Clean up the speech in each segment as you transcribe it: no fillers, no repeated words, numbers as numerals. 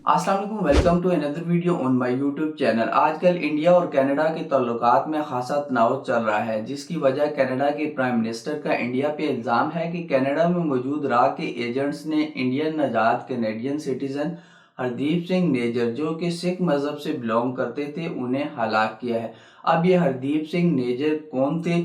अस्सलाम वालेकुम, welcome to another video on my YouTube channel. आजकल इंडिया और कनाडा के ताल्लुकात में खासा तनाव चल रहा है, जिसकी वजह कनाडा के प्राइम मिनिस्टर का इंडिया पे इल्ज़ाम है कि कनाडा में मौजूद रा के एजेंट्स ने इंडियन नजात कैनेडियन सिटीजन हरदीप सिंह नेजर, जो कि सिख मजहब से बिलोंग करते थे, उन्हें हलाक किया है। अब ये हरदीप सिंह नेजर कौन थे?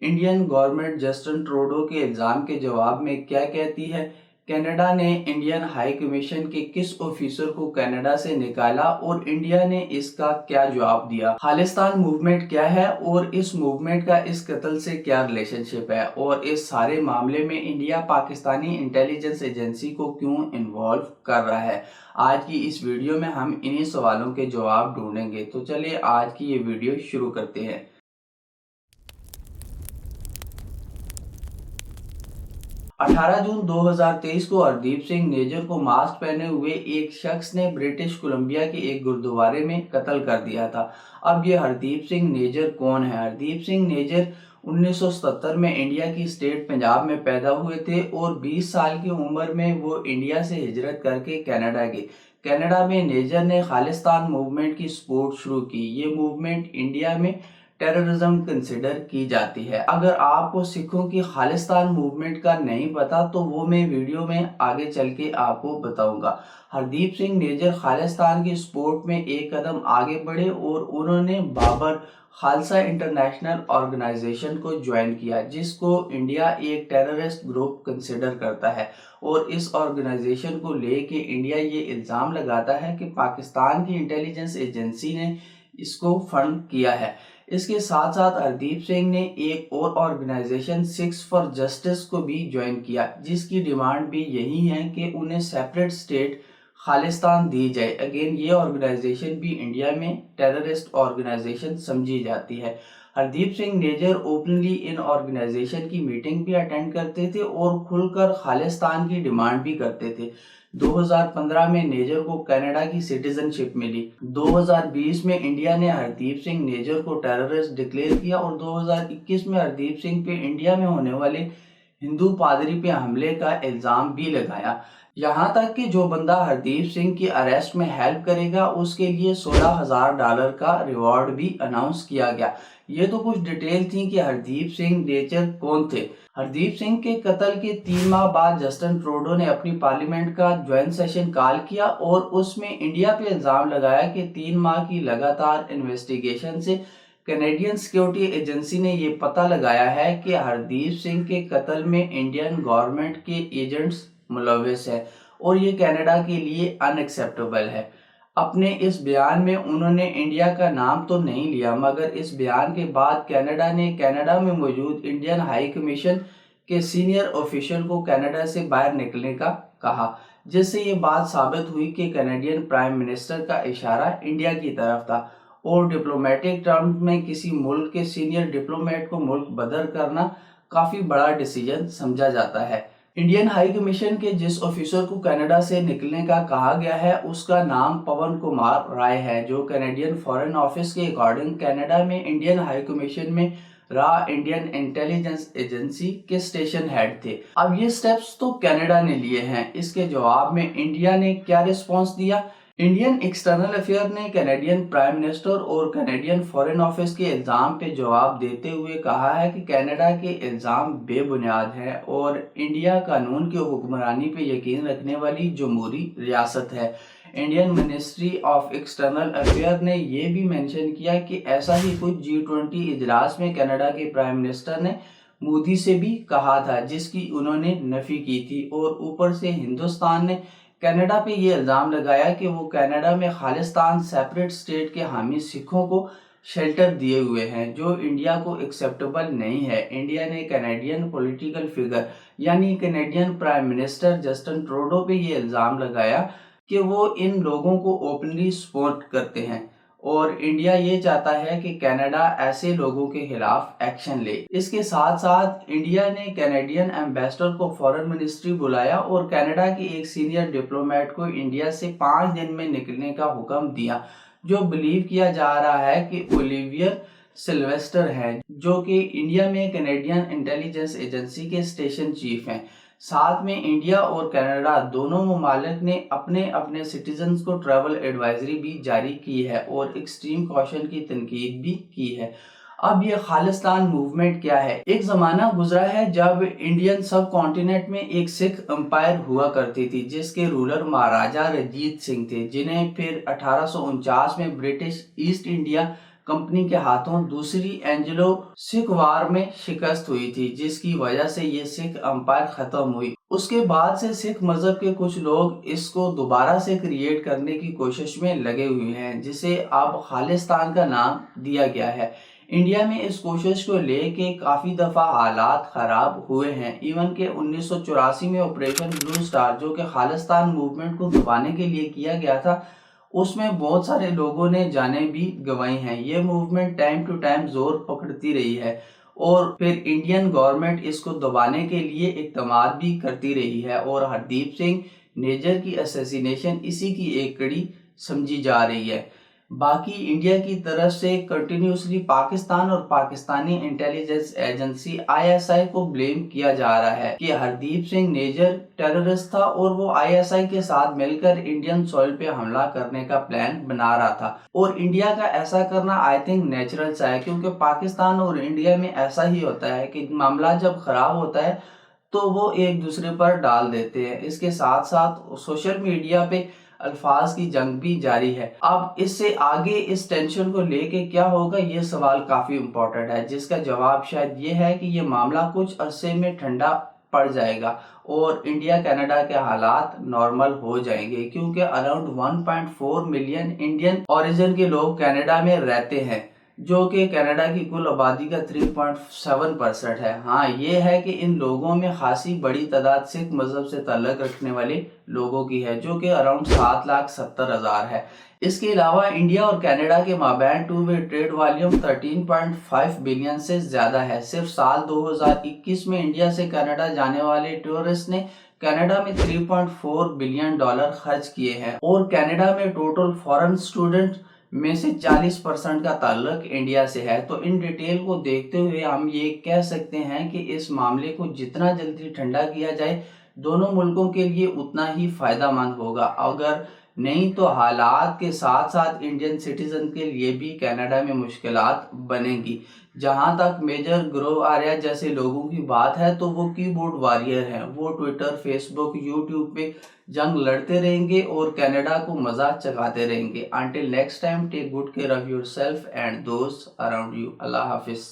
इंडियन गवर्नमेंट जस्टिन ट्रूडो के इल्ज़ाम के जवाब में क्या कहती है? कनाडा ने इंडियन हाई कमीशन के किस ऑफिसर को कनाडा से निकाला और इंडिया ने इसका क्या जवाब दिया? खालिस्तान मूवमेंट क्या है और इस मूवमेंट का इस कत्ल से क्या रिलेशनशिप है, और इस सारे मामले में इंडिया पाकिस्तानी इंटेलिजेंस एजेंसी को क्यों इन्वॉल्व कर रहा है? आज की इस वीडियो में हम इन्हीं सवालों के जवाब ढूंढेंगे। तो चलिए आज की ये वीडियो शुरू करते हैं। 18 जून 2023 को हरदीप सिंह नेजर को मास्क पहने हुए एक शख्स ने ब्रिटिश कोलंबिया के एक गुरुद्वारे में कत्ल कर दिया था। अब ये हरदीप सिंह नेजर कौन है? हरदीप सिंह नेजर 1977 में इंडिया की स्टेट पंजाब में पैदा हुए थे और 20 साल की उम्र में वो इंडिया से हिजरत करके कनाडा गए। कनाडा में नेजर ने खालिस्तान मूवमेंट की सपोर्ट शुरू की। ये मूवमेंट इंडिया में टेररिज्म कंसिडर की जाती है। अगर आपको सिखों की खालिस्तान मूवमेंट का नहीं पता तो वो मैं वीडियो में आगे चल के आपको बताऊंगा। हरदीप सिंह नेजर खालिस्तान की सपोर्ट में एक कदम आगे बढ़े और उन्होंने बाबर खालसा इंटरनेशनल ऑर्गेनाइजेशन को ज्वाइन किया, जिसको इंडिया एक टेररिस्ट ग्रुप कंसिडर करता है। और इस ऑर्गेनाइजेशन को लेके इंडिया ये इल्ज़ाम लगाता है कि पाकिस्तान की इंटेलिजेंस एजेंसी ने इसको फंड किया है। इसके साथ साथ हरदीप सिंह ने एक और ऑर्गेनाइजेशन सिक्स फॉर जस्टिस को भी ज्वाइन किया, जिसकी डिमांड भी यही है कि उन्हें सेपरेट स्टेट खालिस्तान दी जाए। अगेन ये ऑर्गेनाइजेशन भी इंडिया में टेररिस्ट ऑर्गेनाइजेशन समझी जाती है। हरदीप सिंह नेजर ओपनली इन ऑर्गेनाइजेशन की मीटिंग भी अटेंड करते थे और खुलकर खालिस्तान की डिमांड भी करते थे। 2015 में नेजर को कनाडा की सिटीजनशिप मिली। 2020 में इंडिया ने हरदीप सिंह नेजर को टेररिस्ट डिक्लेयर किया और 2021 में हरदीप सिंह पे इंडिया में होने वाले हिंदू पादरी पे हमले का इल्जाम भी लगाया। यहाँ तक कि जो बंदा हरदीप सिंह की अरेस्ट में हेल्प करेगा उसके लिए $16,000 का रिवॉर्ड भी अनाउंस किया गया। ये तो कुछ डिटेल थी कि हरदीप सिंह नेजर कौन थे। हरदीप सिंह के कत्ल के 3 माह बाद जस्टिन ट्रूडो ने अपनी पार्लियामेंट का ज्वाइंट सेशन कॉल किया और उसमें इंडिया पे इल्जाम लगाया कि 3 माह की लगातार इन्वेस्टिगेशन से कैनेडियन सिक्योरिटी एजेंसी ने ये पता लगाया है कि हरदीप सिंह के कत्ल में इंडियन गवर्नमेंट के एजेंट्स मुलविस है और ये कनाडा के लिए अनएक्सेप्टेबल है। अपने इस बयान में उन्होंने इंडिया का नाम तो नहीं लिया, मगर इस बयान के बाद कनाडा ने कनाडा में मौजूद इंडियन हाई कमीशन के सीनियर ऑफिशियल को कनाडा से बाहर निकलने का कहा, जिससे ये बात साबित हुई कि कनाडियन प्राइम मिनिस्टर का इशारा इंडिया की तरफ था और डिप्लोमेटिक टर्म्स में किसी मुल्क के सीनियर डिप्लोमेट को मुल्क बदर करना काफी बड़ा डिसीजन समझा जाता है। इंडियन हाई कमीशन के जिस ऑफिसर को कनाडा से निकलने का कहा गया है उसका नाम पवन कुमार राय है, जो कैनेडियन फॉरेन ऑफिस के अकॉर्डिंग कनाडा में इंडियन हाई कमीशन में रा इंडियन इंटेलिजेंस एजेंसी के स्टेशन हेड थे। अब ये स्टेप्स तो कनाडा ने लिए हैं, इसके जवाब में इंडिया ने क्या रिस्पॉन्स दिया? इंडियन एक्सटर्नल अफेयर ने कैनेडियन प्राइम मिनिस्टर और कैनेडियन फॉरेन ऑफिस के इल्ज़ाम पे जवाब देते हुए कहा है कि कनाडा के इल्ज़ाम बेबुनियाद हैं और इंडिया कानून की हुक्मरानी पे यकीन रखने वाली जमहूरी रियासत है। Indian ministry of external affair ने ये भी मेंशन किया कि ऐसा ही कुछ G20 इजलास में कनाडा के प्राइम मिनिस्टर ने मोदी से भी कहा था, जिसकी उन्होंने नफी की थी। और ऊपर से हिंदुस्तान ने कनाडा पे ये इल्ज़ाम लगाया कि वो कनाडा में खालिस्तान सेपरेट स्टेट के हामी सिखों को शेल्टर दिए हुए हैं, जो इंडिया को एक्सेप्टेबल नहीं है। इंडिया ने कैनेडियन पॉलिटिकल फिगर यानी Canadian prime minister Justin Trudeau पे ये इल्ज़ाम लगाया कि वो इन लोगों को ओपनली सपोर्ट करते हैं और इंडिया ये चाहता है कि कनाडा ऐसे लोगों के खिलाफ एक्शन ले। इसके साथ साथ इंडिया ने कैनेडियन एम्बेसडर को फॉरेन मिनिस्ट्री बुलाया और कनाडा के एक सीनियर डिप्लोमेट को इंडिया से 5 दिन में निकलने का हुक्म दिया, जो बिलीव किया जा रहा है कि ओलिवियर सिल्वेस्टर हैं, जो कि इंडिया में कैनेडियन इंटेलिजेंस एजेंसी के स्टेशन चीफ हैं। साथ में इंडिया और कनाडा दोनों ममालिक ने अपने अपने सिटीजन्स को ट्रैवल एडवाइजरी भी जारी की है और एक्सट्रीम कॉशन की तनकीद भी की है। अब ये खालिस्तान मूवमेंट क्या है? एक जमाना गुजरा है जब इंडियन सब कॉन्टिनेंट में एक सिख एम्पायर हुआ करती थी जिसके रूलर महाराजा रंजीत सिंह थे, जिन्हें फिर 1849 में ब्रिटिश ईस्ट इंडिया कंपनी के हाथों दूसरी एंग्लो सिख वार में शिकस्त हुई थी, जिसकी वजह से ये सिख एम्पायर खत्म हुई। उसके बाद से सिख मजहब के कुछ लोग इसको दोबारा से क्रिएट करने की कोशिश में लगे हुए हैं, जिसे अब खालिस्तान का नाम दिया गया है। इंडिया में इस कोशिश को लेके काफी दफा हालात खराब हुए हैं। इवन के 1984 में ऑपरेशन ब्लू स्टार, जो कि खालिस्तान मूवमेंट को दबाने के लिए किया गया था, उसमें बहुत सारे लोगों ने जानें भी गंवाई हैं। ये मूवमेंट टाइम टू टाइम जोर पकड़ती रही है और फिर इंडियन गवर्नमेंट इसको दबाने के लिए इक़दाम भी करती रही है और हरदीप सिंह नेजर की असैसिनेशन इसी की एक कड़ी समझी जा रही है। बाकी इंडिया की तरफ से कंटिन्यूसली पाकिस्तान और पाकिस्तानी इंटेलिजेंस एजेंसी आईएसआई को ब्लेम किया जा रहा है कि हरदीप सिंह नेजर टेररिस्ट था और वो आईएसआई के साथ मिलकर इंडियन सॉइल पे हमला करने का प्लान बना रहा था। और इंडिया का ऐसा करना आई थिंक नेचुरल सा है, क्योंकि पाकिस्तान और इंडिया में ऐसा ही होता है कि मामला जब खराब होता है तो वो एक दूसरे पर डाल देते हैं। इसके साथ साथ सोशल मीडिया पे अल्फाज की जंग भी जारी है। अब इससे आगे इस टेंशन को लेके क्या होगा, ये सवाल काफी इम्पोर्टेंट है, जिसका जवाब शायद ये है कि ये मामला कुछ अरसे में ठंडा पड़ जाएगा और इंडिया कनाडा के हालात नॉर्मल हो जाएंगे, क्योंकि अराउंड 1.4 मिलियन इंडियन ओरिजिन के लोग कनाडा में रहते हैं, जो कि कनाडा की कुल आबादी का 3.7% है। हाँ, ये है कि इन लोगों में खासी बड़ी तादाद सिख मजहब से ताल्लुक रखने वाले लोगों की है, जो कि अराउंड 7,70,000 है। इसके अलावा इंडिया और कनाडा के माबैन two way trade volume 13.5 billion से ज्यादा है। सिर्फ साल 2021 में इंडिया से कनाडा जाने वाले टूरिस्ट ने कनाडा में $3.4 बिलियन खर्च किए हैं और कनाडा में टोटल फॉरेन स्टूडेंट में से 40% का ताल्लुक इंडिया से है। तो इन डिटेल को देखते हुए हम ये कह सकते हैं कि इस मामले को जितना जल्दी ठंडा किया जाए दोनों मुल्कों के लिए उतना ही फायदामंद होगा। अगर नहीं तो हालात के साथ साथ इंडियन सिटीजन के लिए भी कनाडा में मुश्किलात बनेंगी। जहां तक मेजर ग्रोव आर्या जैसे लोगों की बात है तो वो कीबोर्ड वॉरियर हैं। वो ट्विटर, फेसबुक, यूट्यूब पे जंग लड़ते रहेंगे और कनाडा को मजा चखाते रहेंगे। Until next time, take good care of yourself and those around you. Allah Hafiz.